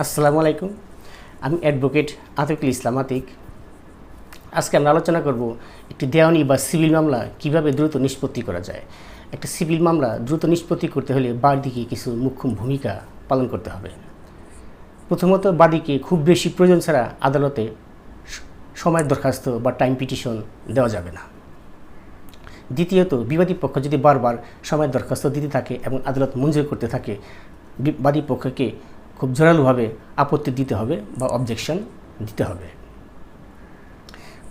আসসালামু আলাইকুম। আমি অ্যাডভোকেট আতিকুল ইসলাম আতিক। আজকে আমরা আলোচনা করব একটি দেওয়ানি বা সিভিল মামলা কিভাবে দ্রুত নিষ্পত্তি করা যায়। একটা সিভিল মামলা দ্রুত নিষ্পত্তি করতে হলে বাদীকে কিছু মুখ্য ভূমিকা পালন করতে হবে। প্রথমত, বাদীকে খুব বেশি প্রয়োজন ছাড়া আদালতে সময়ের দরখাস্ত বা টাইম পিটিশন দেওয়া যাবে না। দ্বিতীয়ত, বিবাদী পক্ষ যদি বারবার সময়ের দরখাস্ত দিতে থাকে এবং আদালত মঞ্জুর করতে থাকে, বাদী পক্ষকে খুব জোরালোভাবে আপত্তি দিতে হবে বা অবজেকশন দিতে হবে।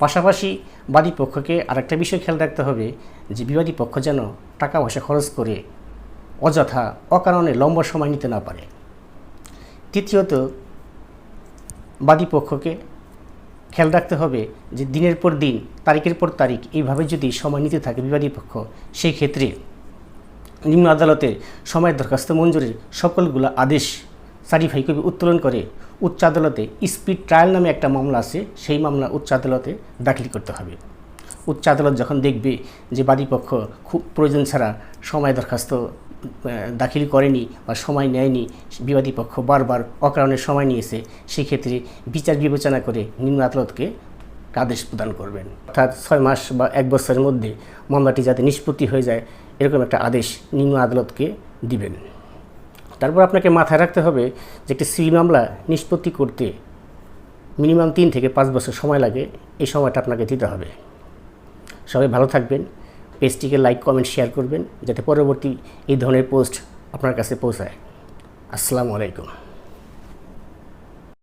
পাশাপাশি বাদী পক্ষকে আরেকটা বিষয় খেয়াল রাখতে হবে যে বিবাদী পক্ষ যেন টাকা পয়সা খরচ করে অযথা অকারণে লম্বা সময় নিতে না পারে। তৃতীয়ত, বাদী পক্ষকে খেয়াল রাখতে হবে যে দিনের পর দিন, তারিখের পর তারিখ এইভাবে যদি সময় নিতে থাকে বিবাদী পক্ষ, সেই ক্ষেত্রে নিম্ন আদালতে সময়ের দরখাস্ত মঞ্জুরের সকলগুলো আদেশ সার্টিফাই কপি উত্তোলন করে উচ্চ আদালতে স্পিড ট্রায়াল নামে একটা মামলা আছে, সেই মামলা উচ্চ আদালতে দাখিল করতে হবে। উচ্চ আদালত যখন দেখবে যে বাদীপক্ষ খুব প্রয়োজন ছাড়া সময় দরখাস্ত দাখিল করেনি বা সময় নেয়নি, বিবাদী পক্ষ বারবার অকারণে সময় নিয়েছে, সেক্ষেত্রে বিচার বিবেচনা করে নিম্ন আদালতকে আদেশ প্রদান করবেন। অর্থাৎ 6 মাস বা 1 বছরের মধ্যে মামলাটি যাতে নিষ্পত্তি হয়ে যায় এরকম একটা আদেশ নিম্ন আদালতকে দিবেন। তারপর আপনাকে মাথায় রাখতে হবে যে একটি সিভিল মামলা নিষ্পত্তি করতে মিনিমাম 3 থেকে 5 বছর সময় লাগে। এই সময়টা আপনাকে দিতে হবে। সবাই ভালো থাকবেন। পেজটিকে লাইক, কমেন্ট, শেয়ার করবেন যাতে পরবর্তী এই ধরনের পোস্ট আপনার কাছে পৌঁছায়। আসসালামু আলাইকুম।